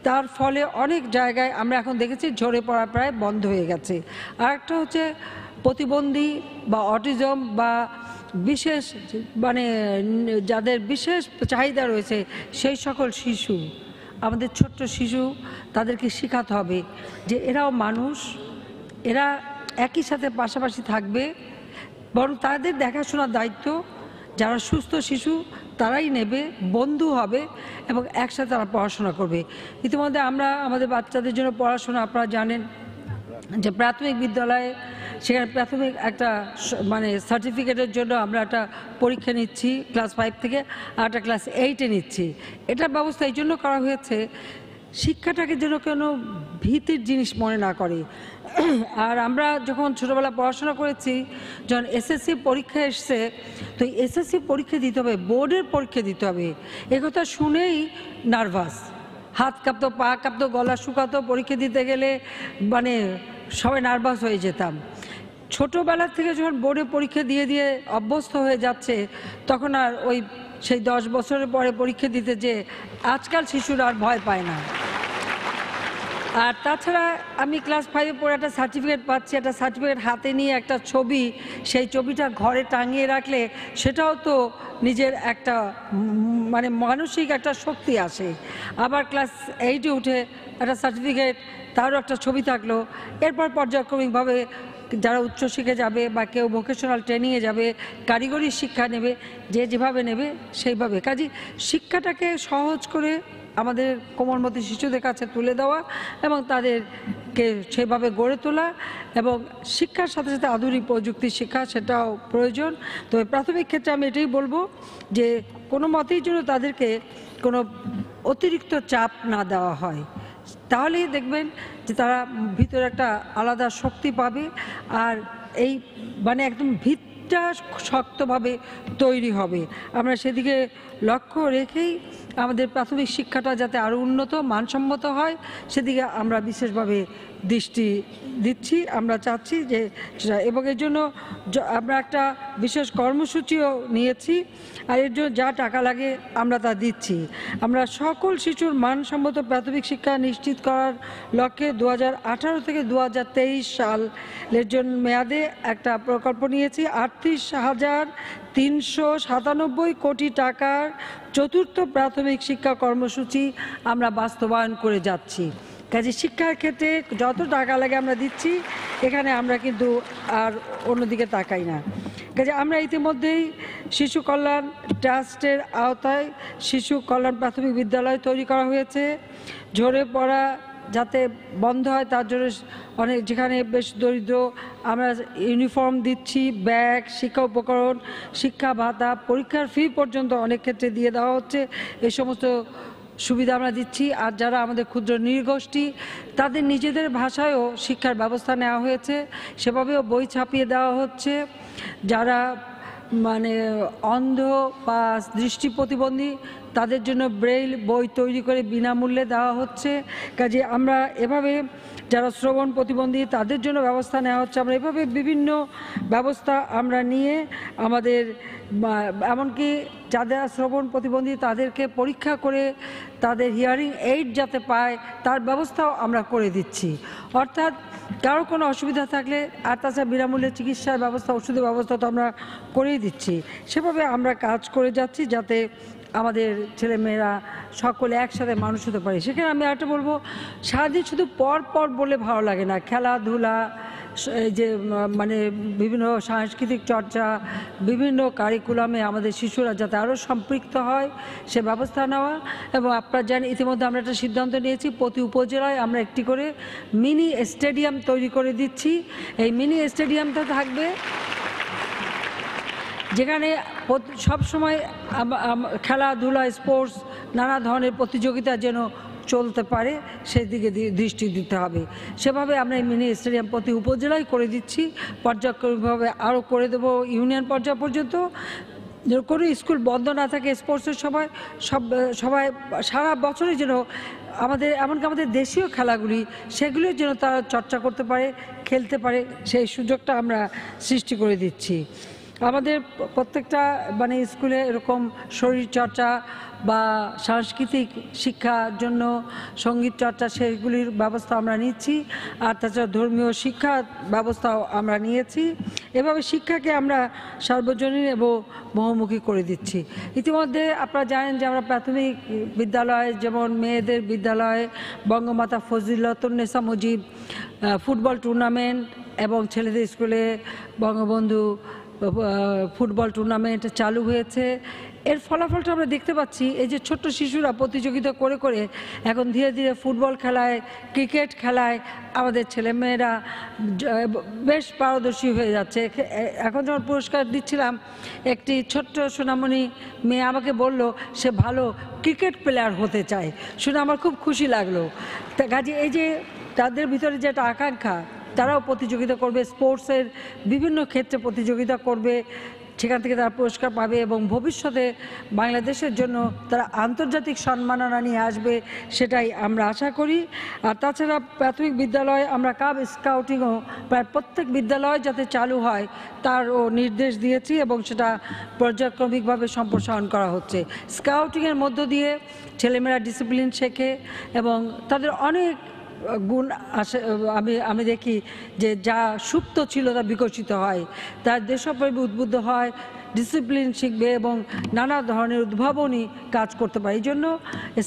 তার ফলে অনেক জায়গায় আমরা এখন দেখেছি ঝরে পড়া প্রায় বন্ধ হয়ে গেছে। আর একটা হচ্ছে প্রতিবন্ধী বা অটিজম বা বিশেষ যাদের বিশেষ চাহিদা রয়েছে সেই সকল শিশু, আমাদের ছোট্ট শিশু, তাদেরকে শেখাতে হবে যে এরাও মানুষ, এরা একই সাথে পাশাপাশি থাকবে, বরং তাদের দেখাশোনার দায়িত্ব যারা সুস্থ শিশু তারাই নেবে, বন্ধু হবে এবং একসাথে তারা পড়াশোনা করবে। ইতিমধ্যে আমরা আমাদের বাচ্চাদের জন্য পড়াশোনা আপনারা জানেন যে প্রাথমিক বিদ্যালয়ে সেখানে প্রাথমিক একটা সার্টিফিকেটের জন্য আমরা একটা পরীক্ষা নিচ্ছি ক্লাস 5 থেকে, আর একটা ক্লাস 8-এ নিচ্ছি। এটার ব্যবস্থা এই জন্য করা হয়েছে শিক্ষাটাকে যেন কোনো ভীতির জিনিস মনে না করে। আর আমরা যখন ছোটোবেলা পড়াশোনা করেছি, যখন এসএসসি পরীক্ষা এসছে, তো এসএসসি পরীক্ষা দিতে হবে, বোর্ডের পরীক্ষা দিতে হবে, একথা শুনেই নার্ভাস, হাত কাঁপতো, পা কাঁপতো, গলা শুকাতো, পরীক্ষা দিতে গেলে সবাই নার্ভাস হয়ে যেতাম। ছোটোবেলা থেকে যখন বোর্ডে পরীক্ষা দিয়ে দিয়ে অভ্যস্ত হয়ে যাচ্ছে, তখন আর সেই 10 বছরের পরে পরীক্ষা দিতে যে আজকাল শিশুরা আর ভয় পায় না। আর তাছাড়া আমি ক্লাস 5-এ পড়ে একটা সার্টিফিকেট পাচ্ছি, একটা সার্টিফিকেট হাতে নিয়ে একটা ছবি, সেই ছবিটা ঘরে টাঙিয়ে রাখলে সেটাও তো নিজের একটা মানসিক একটা শক্তি আসে। আবার ক্লাস 8-এ উঠে একটা সার্টিফিকেট, তারও একটা ছবি থাকলো। এরপর পর্যায়ক্রমিকভাবে যারা উচ্চশিক্ষা যাবে বা কেউ ভোকেশনাল ট্রেনিংয়ে যাবে, কারিগরি শিক্ষা নেবে, যে যেভাবে নেবে সেইভাবে। কাজে শিক্ষাটাকে সহজ করে আমাদের কোমলমতি শিশুদের কাছে তুলে দেওয়া এবং তাদেরকে সেভাবে গড়ে তোলা, এবং শিক্ষার সাথে সাথে আধুনিক প্রযুক্তির শিক্ষা সেটাও প্রয়োজন। তবে প্রাথমিক ক্ষেত্রে আমি এটাই বলবো যে কোনো মতেই যেন তাদেরকে কোনো অতিরিক্ত চাপ না দেওয়া হয়, তাহলেই দেখবেন যে তারা ভিতরে একটা আলাদা শক্তি পাবে, আর এই একদম ভিতটা শক্তভাবে তৈরি হবে। আমরা সেদিকে লক্ষ্য রেখেই আমাদের প্রাথমিক শিক্ষাটা যাতে আরও উন্নত মানসম্মত হয় সেদিকে আমরা বিশেষভাবে দৃষ্টি দিচ্ছি, আমরা চাচ্ছি যে এবং এর জন্য আমরা একটা বিশেষ কর্মসূচিও নিয়েছি, আর এর জন্য যা টাকা লাগে আমরা তা দিচ্ছি। আমরা সকল শিশুর মানসম্মত প্রাথমিক শিক্ষা নিশ্চিত করার লক্ষ্যে 2018 থেকে 2023 সালের জন্য মেয়াদে একটা প্রকল্প নিয়েছি। 38,397 কোটি টাকার চতুর্থ প্রাথমিক শিক্ষা কর্মসূচি আমরা বাস্তবায়ন করে যাচ্ছি। কাজে শিক্ষার ক্ষেত্রে যত টাকা লাগে আমরা দিচ্ছি, এখানে আমরা কিন্তু আর অন্যদিকে তাকাই না। কাজে আমরা ইতিমধ্যেই শিশু কল্যাণ ট্রাস্টের আওতায় শিশু কল্যাণ প্রাথমিক বিদ্যালয় তৈরি করা হয়েছে। ঝরে পড়া যাতে বন্ধ হয় তার জন্য যেখানে বেশ দরিদ্র আমরা ইউনিফর্ম দিচ্ছি, ব্যাগ, শিক্ষা উপকরণ, শিক্ষা ভাতা, পরীক্ষার ফি পর্যন্ত অনেক ক্ষেত্রে দিয়ে দেওয়া হচ্ছে। এই সমস্ত সুবিধা আমরা দিচ্ছি। আর যারা আমাদের ক্ষুদ্র নৃগোষ্ঠী তাদের নিজেদের ভাষায়ও শিক্ষার ব্যবস্থা নেওয়া হয়েছে, সেভাবেও বই ছাপিয়ে দেওয়া হচ্ছে। যারা অন্ধ বা দৃষ্টি প্রতিবন্ধী তাদের জন্য ব্রেইল বই তৈরি করে বিনামূল্যে দেওয়া হচ্ছে। কাজে আমরা এভাবে যারা শ্রবণ প্রতিবন্ধী তাদের জন্য ব্যবস্থা নেওয়া হচ্ছে। আমরা এভাবে বিভিন্ন ব্যবস্থা আমরা নিয়ে আমাদের এমনকি যারা শ্রবণ প্রতিবন্ধী তাদেরকে পরীক্ষা করে তাদের হিয়ারিং এইড যাতে পায় তার ব্যবস্থাও আমরা করে দিচ্ছি। অর্থাৎ কারো কোনো অসুবিধা থাকলে, আর তাছাড়া বিনামূল্যে চিকিৎসার ব্যবস্থা, ওষুধের ব্যবস্থা তো আমরা করেই দিচ্ছি। সেভাবে আমরা কাজ করে যাচ্ছি যাতে আমাদের ছেলেমেয়েরা সকলে একসাথে মানুষ হতে পারে। সেখানে আমি একটা বলবো, সারাদিন শুধু পর পর বলে ভালো লাগে না, খেলাধুলা, এই যে মানে বিভিন্ন সাংস্কৃতিক চর্চা, বিভিন্ন কারিকুলামে আমাদের শিশুরা যাতে আরও সম্পৃক্ত হয় সে ব্যবস্থা নেওয়া। এবং আপনারা জানেন ইতিমধ্যে আমরা একটা সিদ্ধান্ত নিয়েছি, প্রতি উপজেলায় আমরা একটি করে মিনি স্টেডিয়াম তৈরি করে দিচ্ছি। এই মিনি স্টেডিয়ামটা থাকবে যেখানে সবসময় খেলাধুলা, স্পোর্টস, নানা ধরনের প্রতিযোগিতা যেন চলতে পারে সেদিকে দৃষ্টি দিতে হবে। সেভাবে আমরা এই মিনি স্টেডিয়াম প্রতি উপজেলায় করে দিচ্ছি, পর্যায়ক্রমিকভাবে আরও করে দেবো ইউনিয়ন পর্যায় পর্যন্ত। কোনো স্কুল বন্ধ না থাকে স্পোর্টসের সবাই সারা বছরই যেন আমাদের, এমনকি আমাদের দেশীয় খেলাগুলি সেগুলিও যেন তারা চর্চা করতে পারে, খেলতে পারে, সেই সুযোগটা আমরা সৃষ্টি করে দিচ্ছি। আমাদের প্রত্যেকটা মানে স্কুলে এরকম শরীরচর্চা বা সাংস্কৃতিক শিক্ষার জন্য সঙ্গীত চর্চা সেগুলির ব্যবস্থা আমরা নিচ্ছি। আর তাছাড়া ধর্মীয় শিক্ষার ব্যবস্থাও আমরা নিয়েছি। এভাবে শিক্ষাকে আমরা সার্বজনীন এবং বহুমুখী করে দিচ্ছি। ইতিমধ্যে আপনারা জানেন যে আমরা প্রাথমিক বিদ্যালয়ে, যেমন মেয়েদের বিদ্যালয়ে বঙ্গমাতা ফজিলাতুন্নেসা মুজিব ফুটবল টুর্নামেন্ট এবং ছেলেদের স্কুলে বঙ্গবন্ধু ফুটবল টুর্নামেন্ট চালু হয়েছে। এর ফলাফলটা আমরা দেখতে পাচ্ছি, এই যে ছোট্ট শিশুরা প্রতিযোগিতা করে করে এখন ধীরে ধীরে ফুটবল খেলায়, ক্রিকেট খেলায় আমাদের ছেলেমেয়েরা বেশ পারদর্শী হয়ে যাচ্ছে। এখন যখন পুরস্কার দিচ্ছিলাম, একটি ছোট্ট সোনামণি মেয়ে আমাকে বলল সে ভালো ক্রিকেট প্লেয়ার হতে চায়, শুনে আমার খুব খুশি লাগলো। কাজে এই যে তাদের ভিতরে যে একটা আকাঙ্ক্ষা, তারাও প্রতিযোগিতা করবে, স্পোর্টসের বিভিন্ন ক্ষেত্রে প্রতিযোগিতা করবে, সেখান থেকে তারা পুরস্কার পাবে এবং ভবিষ্যতে বাংলাদেশের জন্য তারা আন্তর্জাতিক সম্মাননা নিয়ে আসবে, সেটাই আমরা আশা করি। আর তাছাড়া প্রাথমিক বিদ্যালয়ে আমরা কাব স্কাউটিংও প্রায় প্রত্যেক বিদ্যালয় যাতে চালু হয় তারও নির্দেশ দিয়েছি এবং সেটা পর্যায়ক্রমিকভাবে সম্প্রসারণ করা হচ্ছে। স্কাউটিংয়ের মধ্য দিয়ে ছেলেমেয়েরা ডিসিপ্লিন শেখে এবং তাদের অনেক গুণ আসে। আমি দেখি যে যা সুপ্ত ছিল তা বিকশিত হয়, তার দেশপ্রেমে উদ্বুদ্ধ হয়, ডিসিপ্লিন শিখবে এবং নানা ধরনের উদ্ভাবনী কাজ করতে পারে। এই জন্য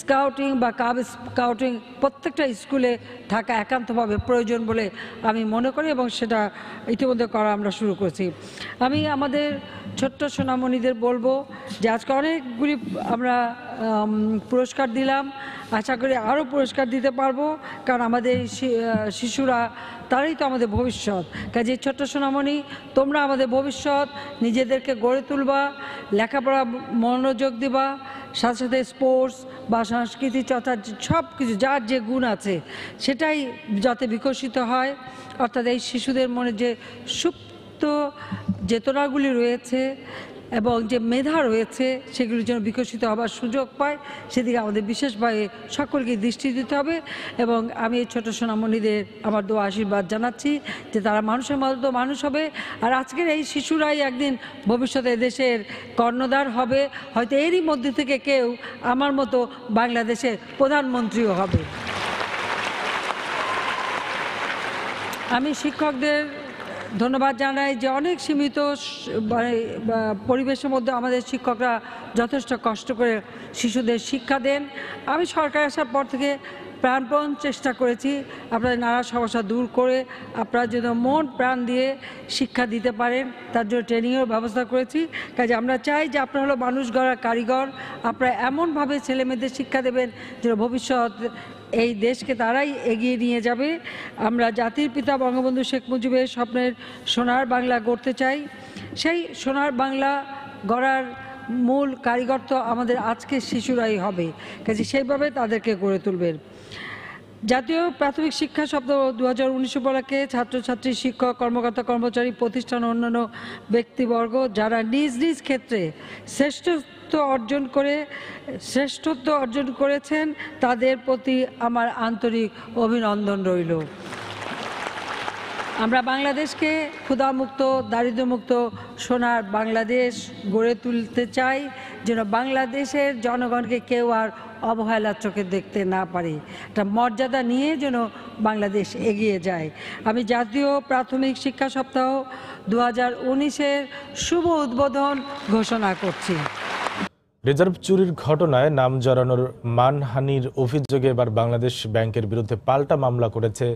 স্কাউটিং বা কাব স্কাউটিং প্রত্যেকটা স্কুলে থাকা একান্তভাবে প্রয়োজন বলে আমি মনে করি এবং সেটা ইতিমধ্যে করা আমরা শুরু করেছি। আমি আমাদের ছোট্ট সোনামণিদের বলবো যে আজকে অনেকগুলি আমরা পুরস্কার দিলাম, আশা করি আরও পুরস্কার দিতে পারবো, কারণ আমাদের শিশুরা তারাই তো আমাদের ভবিষ্যৎ। কাজে ছোট্ট সোনামণি, তোমরা আমাদের ভবিষ্যৎ, নিজেদেরকে গড়ে তুলবা, লেখাপড়া মনোযোগ দিবা, সাথে সাথে স্পোর্টস বা সাংস্কৃতিক চর্চা সব কিছু যার যে গুণ আছে সেটাই যাতে বিকশিত হয়। অর্থাৎ এই শিশুদের মনে যে সুপ্ত চেতনাগুলি রয়েছে এবং যে মেধা রয়েছে সেগুলির জন্য বিকশিত হবার সুযোগ পায়, সেদিকে আমাদের বিশেষভাবে সকলকে দৃষ্টি দিতে হবে। এবং আমি এই ছোটো সোনামণিদের আমার দোয়া আশীর্বাদ জানাচ্ছি যে তারা মানুষের মতো মানুষ হবে। আর আজকের এই শিশুরাই একদিন ভবিষ্যতে দেশের কর্ণধার হবে, হয়তো এরই মধ্যে থেকে কেউ আমার মতো বাংলাদেশের প্রধানমন্ত্রীও হবে। আমি শিক্ষকদের ধন্যবাদ জানাই যে অনেক সীমিত পরিবেশের মধ্যে আমাদের শিক্ষকরা যথেষ্ট কষ্ট করে শিশুদের শিক্ষা দেন। আমি সরকার আসার পর থেকে প্রাণপণ চেষ্টা করেছি আপনাদের নানা সমস্যা দূর করে আপনারা যেন মন প্রাণ দিয়ে শিক্ষা দিতে পারেন তার জন্য ট্রেনিংয়ের ব্যবস্থা করেছি। কাজে আমরা চাই যে আপনারা হলো মানুষ গড়ার কারিগর, আপনারা এমনভাবে ছেলেমেয়েদের শিক্ষা দেবেন যেন ভবিষ্যৎ এই দেশকে তারাই এগিয়ে নিয়ে যাবে। আমরা জাতির পিতা বঙ্গবন্ধু শেখ মুজিবের স্বপ্নের সোনার বাংলা গড়তে চাই। সেই সোনার বাংলা গড়ার মূল কারিগর তো আমাদের আজকের শিশুরাই হবে, কাজে সেইভাবে তাদেরকে গড়ে তুলবেন। জাতীয় প্রাথমিক শিক্ষা সপ্তাহ 2019 উপলক্ষে ছাত্রছাত্রী, শিক্ষক, কর্মকর্তা, কর্মচারী, প্রতিষ্ঠান, অন্যান্য ব্যক্তিবর্গ যারা নিজ নিজ ক্ষেত্রে শ্রেষ্ঠত্ব অর্জন করেছেন তাদের প্রতি আমার আন্তরিক অভিনন্দন রইল। আমরা বাংলাদেশকে ক্ষুধামুক্ত দারিদ্র্যমুক্ত সোনার বাংলাদেশ গড়ে তুলতে চাই, যেন বাংলাদেশের জনগণকে কেউ আর অবহেলার চোখে দেখতে না পারে। একটা মর্যাদা নিয়ে যেন বাংলাদেশ এগিয়ে যায়। আমি জাতীয় প্রাথমিক শিক্ষা সপ্তাহ 2019-এর শুভ উদ্বোধন ঘোষণা করছি। রিজার্ভ চুরির ঘটনায় নাম জড়ানোর মানহানির অভিযোগে এবার বাংলাদেশ ব্যাংকের বিরুদ্ধে পাল্টা মামলা করেছে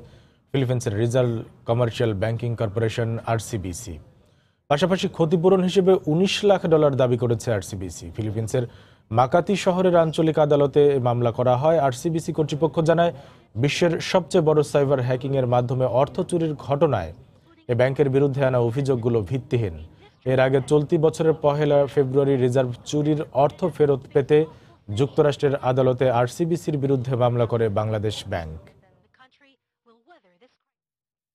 ফিলিপিন্সের reserve commercial banking corporation RCBC. পাশাপাশি ক্ষতিপূরণ হিসেবে $19 লাখ দাবি করেছে আরসিবিসি। ফিলিপিন্সের মাকাতি শহরের আঞ্চলিক আদালতে মামলা করা হয়। আরসিবিসি কর্তৃপক্ষ জানায়, বিশ্বের সবচেয়ে বড় সাইবার হ্যাকিংয়ের মাধ্যমে অর্থ চুরির ঘটনায় এ ব্যাংকের বিরুদ্ধে আনা অভিযোগগুলো ভিত্তিহীন। এর আগে চলতি বছরের 1 ফেব্রুয়ারি রিজার্ভ চুরির অর্থ ফেরত পেতে যুক্তরাষ্ট্রের আদালতে আরসিবিসির বিরুদ্ধে মামলা করে বাংলাদেশ ব্যাংক।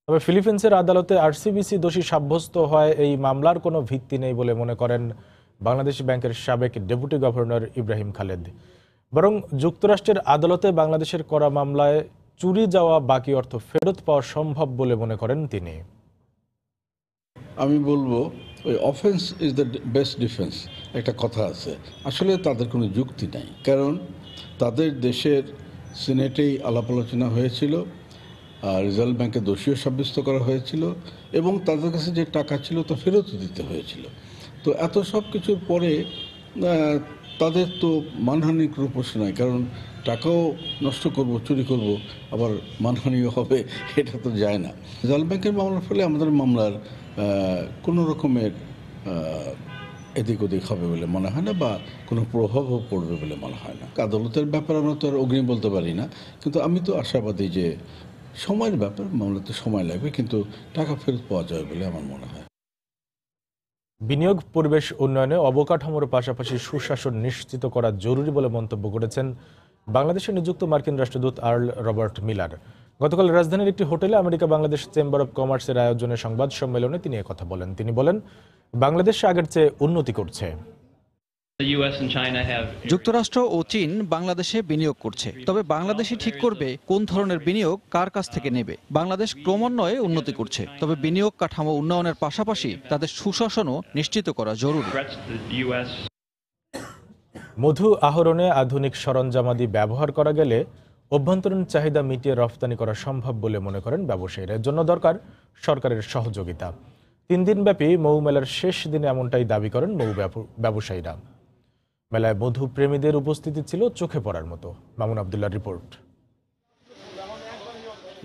তবে ফিলিপিন্সের আদালতে আরসিবিসি দোষী সাব্যস্ত হয় এই মামলার কোনো ভিত্তি নেই বলে মনে করেন বাংলাদেশ ব্যাংকের সাবেক ডেপুটি গভর্নর ইব্রাহিম খালেদ। বরং যুক্তরাষ্ট্রের আদালতে বাংলাদেশের করা মামলায় চুরি যাওয়া বাকি অর্থ ফেরত পাওয়া সম্ভব বলে মনে করেন তিনি। আমি বলবো ওই offence is the best defence একটা কথা আছে, আসলে তাদের কোনো যুক্তি নাই। কারণ তাদের দেশের সিনেটেই আলাপ আলোচনা হয়েছিল, রিজার্ভ ব্যাংকে দোষীও সাব্যস্ত করা হয়েছিল এবং তাদের কাছে যে টাকা ছিল তা ফেরত দিতে হয়েছিল। তো এত সব কিছুর পরে তাদের তো মানহানির কোনো প্রশ্ন নাই, কারণ টাকাও নষ্ট করব, চুরি করব, আবার মানহানিও হবে, এটা তো যায় না। রিজার্ভ ব্যাংকের মামলার ফলে আমাদের মামলার কোনো রকমের এদিক ওদিক হবে বলে মনে হয় না, বা কোনো প্রভাবও পড়বে বলে মনে হয় না। আদালতের ব্যাপার আমরা তো আর অগ্রিম বলতে পারি না, কিন্তু আমি তো আশাবাদী যে সময়ের ব্যাপার, মামলাতে সময় লাগবে, কিন্তু টাকা ফেরত পাওয়া যাবে বলে আমার মনে হয়। বিনিয়োগ পরিবেশ উন্নয়নে অবকাঠামোর পাশাপাশি সুশাসন নিশ্চিত করা জরুরি বলে মন্তব্য করেছেন বাংলাদেশে নিযুক্ত মার্কিন রাষ্ট্রদূত আর্ল রবার্ট মিলার। গতকাল রাজধানীর একটি হোটেলে আমেরিকা বাংলাদেশ চেম্বার অব কমার্সের আয়োজনে সংবাদ সম্মেলনে তিনি একথা বলেন। তিনি বলেন, বাংলাদেশ আগের চেয়ে উন্নতি করছে। যুক্তরাষ্ট্র ও চীন বাংলাদেশে বিনিয়োগ করছে, তবে বাংলাদেশই ঠিক করবে কোন ধরনের বিনিয়োগ কার কাছ থেকে নেবে। বাংলাদেশ ক্রমান্বয়ে উন্নতি করছে, তবে বিনিয়োগ কাঠামো উন্নয়নের পাশাপাশি তাদের সুশাসনও নিশ্চিত করা জরুরি। মধু আহরণে আধুনিক সরঞ্জামাদি ব্যবহার করা গেলে অভ্যন্তরীণ চাহিদা মিটিয়ে রফতানি করা সম্ভব বলে মনে করেন ব্যবসায়ীরা। এর জন্য দরকার সরকারের সহযোগিতা। 3 দিনব্যাপী মৌ মেলার শেষ দিনে এমনটাই দাবি করেন মৌ ব্যবসায়ীরা। মেলায় মধু প্রেমীদের উপস্থিতি ছিল চোখে পড়ার মতো। মামুন আব্দুল্লাহর রিপোর্ট।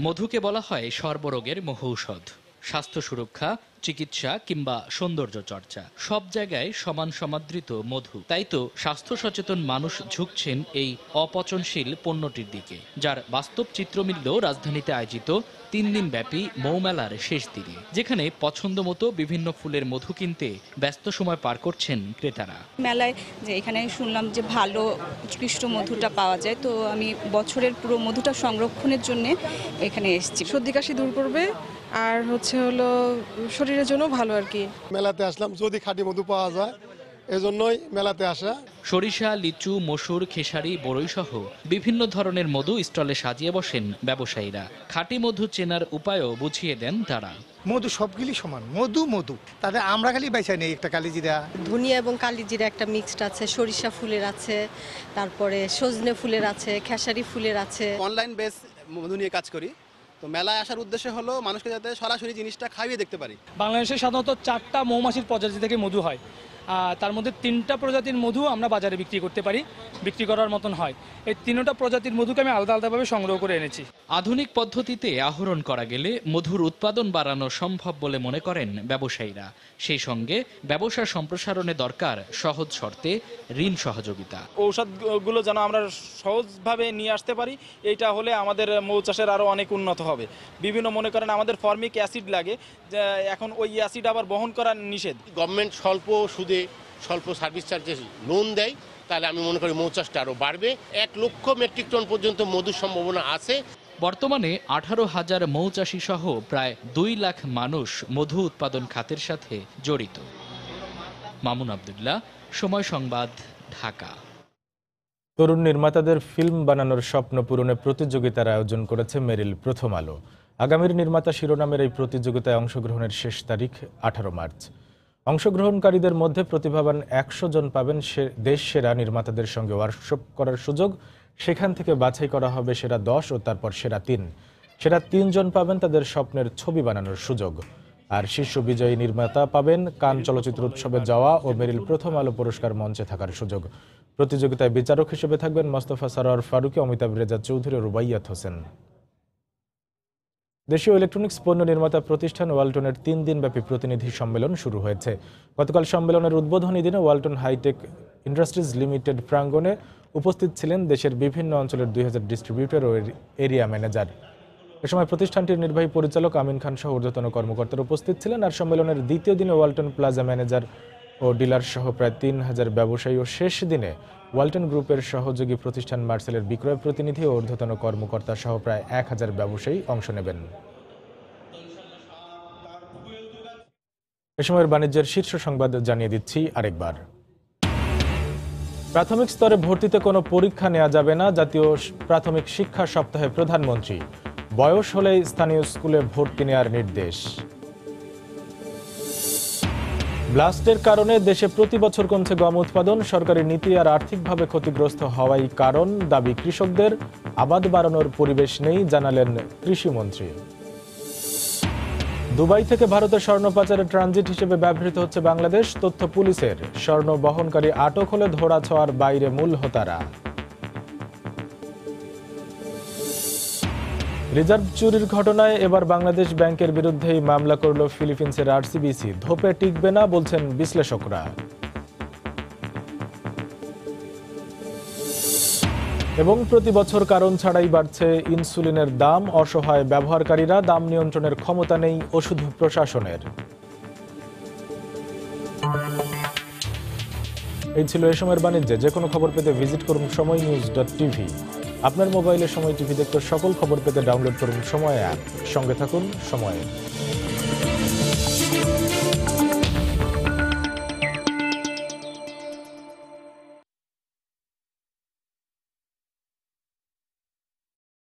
মধুকে বলা হয় সর্বরোগের মহৌষধ। স্বাস্থ্য সুরক্ষা, চিকিৎসা কিংবা সৌন্দর্য চর্চা, সব জায়গায় সমান সমাদৃত মধু। তাই তো স্বাস্থ্য সচেতন মানুষ ঝুঁকছেন এই অপচনশীল পণ্যটির দিকে, যার বাস্তব চিত্র মিলল রাজধানীতে আয়োজিত 3 দিন ব্যাপী মৌমেলার শেষ দিনে, যেখানে পছন্দ মতো বিভিন্ন ফুলের মধু কিনতে ব্যস্ত সময় পার করছেন ক্রেতারা। মেলায় যে এখানে শুনলাম যে ভালো উৎকৃষ্ট মধুটা পাওয়া যায়, তো আমি বছরের পুরো মধুটা সংরক্ষণের জন্য এখানে এসেছি। সর্দি কাশি দূর করবে আর হলো শরীরের জন্য ভালো আর কি। মেলাতে আসলাম যদি খাঁটি মধু পাওয়া যায়, এজন্যই মেলাতে আসা। সরিষা, লিচু, মসুর, খেসারি, বড়ই সহ বিভিন্ন ধরনের মধু স্টলে সাজিয়ে বসেন ব্যবসায়ীরা। খাঁটি মধু চেনার উপায়ও বুঝিয়ে দেন তারা। মধু সবগুলি সমান, মধু মধু, তাদের আমরা খালি বাইসা নেই একটা কালিজিরা। ধনিয়া এবং কালিজিরা একটা মিক্সড আছে, সরিষা ফুলের আছে, তারপরে সজনে ফুলের আছে, খেসারি ফুলের আছে। অনলাইন বেস মধু নিয়ে কাজ করি, তো মেলায় আসার উদ্দেশ্য হলো মানুষকে যাতে সরাসরি জিনিসটা খাইয়ে দেখতে পারি। বাংলাদেশে সাধারণত 4টা মৌমাছির প্রজাতি থেকে মধু হয়, তার মধ্যে 3টা প্রজাতির মধু আমরা বাজারে বিক্রি করতে পারি, বিক্রি করার মতন হয়। এই 3টা প্রজাতির মধুকে আমি আলাদা আলাদাভাবে সংগ্রহ করে এনেছি। আধুনিক পদ্ধতিতে আহরণ করা গেলে মধুর উৎপাদন বাড়ানো সম্ভব বলে মনে করেন ব্যবসায়ীরা। সেই সঙ্গে ব্যবসা সম্প্রসারণে দরকার সহজ শর্তে ঋণ সহযোগিতা। ঔষধগুলো যেন আমরা সহজভাবে নিয়ে আসতে পারি, এইটা হলে আমাদের মৌ চাষের আরও অনেক উন্নত হবে। বিভিন্ন মনে করেন আমাদের ফর্মিক অ্যাসিড লাগে, এখন ওই অ্যাসিড আবার বহন করা নিষেধ। গভর্নমেন্ট স্বল্প সুদে স্বল্প সার্ভিস চার্জেস লোন দেয়, তাহলে আমি মনে করি মৌ চাষটা আরও বাড়বে। 1 লক্ষ মেট্রিক টন পর্যন্ত মধুর সম্ভাবনা আছে। বর্তমানে 18,000 মৌচাষী সহ প্রায় 2 লাখ মানুষ মধু উৎপাদন খাতের সাথে জড়িত। মামুন আব্দুল্লাহ, সময় সংবাদ, ঢাকা। তরুণ নির্মাতাদের ফিল্ম বানানোর স্বপ্ন পূরণে প্রতিযোগিতার আয়োজন করেছে মেরিল প্রথম আলো। আগামীর নির্মাতা শিরোনামের এই প্রতিযোগিতায় অংশগ্রহণের শেষ তারিখ 18 মার্চ। অংশগ্রহণকারীদের মধ্যে প্রতিভাবান 100 জন পাবেন দেশ সেরা নির্মাতাদের সঙ্গে ওয়ার্কশপ করার সুযোগ। সেখান থেকে বাছাই করা হবে সেরা 10 ও তারপর সেরা 3। সেরা 3 জন পাবেন তাদের স্বপ্নের ছবি বানানোর সুযোগ। আর শীর্ষ বিজয়ী নির্মাতা পাবেন কান চলচ্চিত্র উৎসবে যাওয়া ও মেরিল প্রথম আলো পুরস্কার মঞ্চে থাকার সুযোগ। প্রতিযোগিতায় বিচারক হিসেবে থাকবেন মোস্তফা সরোয়ার ফারুকী, অমিতাভ রেজা চৌধুরী ও রুবাইয়াত হোসেন। দেশীয় ইলেকট্রনিক্স পণ্য নির্মাতা প্রতিষ্ঠান ওয়ালটনের 3 দিনব্যাপী প্রতিনিধি সম্মেলন শুরু হয়েছে। গতকাল সম্মেলনের উদ্বোধনী দিনে ওয়ালটন হাইটেক ইন্ডাস্ট্রিজ লিমিটেড প্রাঙ্গণে উপস্থিত ছিলেন দেশের বিভিন্ন অঞ্চলের 2000 ডিস্ট্রিবিউটর ও এরিয়া ম্যানেজার। এ সময় প্রতিষ্ঠানটির নির্বাহী পরিচালক আমিন খান সহ ঊর্ধ্বতন কর্মকর্তারা উপস্থিত ছিলেন। আর সম্মেলনের দ্বিতীয় দিনে ওয়ালটন প্লাজা ম্যানেজার ও ডিলার সহ প্রায় 3000 ব্যবসায়ী ও শেষ দিনে ওয়ালটন গ্রুপের সহযোগী প্রতিষ্ঠান মার্সেলের বিক্রয় প্রতিনিধি ও ঊর্ধ্বতন কর্মকর্তা সহ প্রায় 1000 ব্যবসায়ী অংশ নেবেন। এ সময়ের বাণিজ্যের শীর্ষ সংবাদ জানিয়ে দিচ্ছি আরেকবার। প্রাথমিক স্তরে ভর্তিতে কোনো পরীক্ষা নেওয়া যাবে না, জাতীয় প্রাথমিক শিক্ষা সপ্তাহে প্রধানমন্ত্রী। বয়স হলেই স্থানীয় স্কুলে ভর্তি নেওয়ার নির্দেশ। ব্লাস্টের কারণে দেশে প্রতি বছর কমছে গম উৎপাদন, সরকারি নীতি আর আর্থিকভাবে ক্ষতিগ্রস্ত হওয়াই কারণ, দাবি কৃষকদের। আবাদ বাড়ানোর পরিবেশ নেই, জানালেন কৃষিমন্ত্রী। দুবাই থেকে ভারতে স্বর্ণ পাচারের ট্রানজিট হিসেবে ব্যবহৃত হচ্ছে বাংলাদেশ, তথ্য পুলিশের। স্বর্ণ বহনকারী আটক হলে ধরাছোঁয়ার বাইরে মূল হোতারা। রিজার্ভ চুরির ঘটনায় এবার বাংলাদেশ ব্যাংকের বিরুদ্ধেই মামলা করল ফিলিপিন্সের আরসিবিসি। ধোপে টিকবে না বলছেন বিশ্লেষকরা। এবং প্রতি বছর কারণ ছাড়াই বাড়ছে ইনসুলিনের দাম, অসহায় ব্যবহারকারীরা। দাম নিয়ন্ত্রণের ক্ষমতা নেই ওষুধ প্রশাসনের। এই ছিল এ সময়ের বাণিজ্যে। যে কোনো খবর পেতে ভিজিট করুন সময়নিউজ.টিভি। আপনার মোবাইলে সময় টিভি দেখতে সকল খবর পেতে ডাউনলোড করুন সময় অ্যাপ। সঙ্গে থাকুন সময়ে।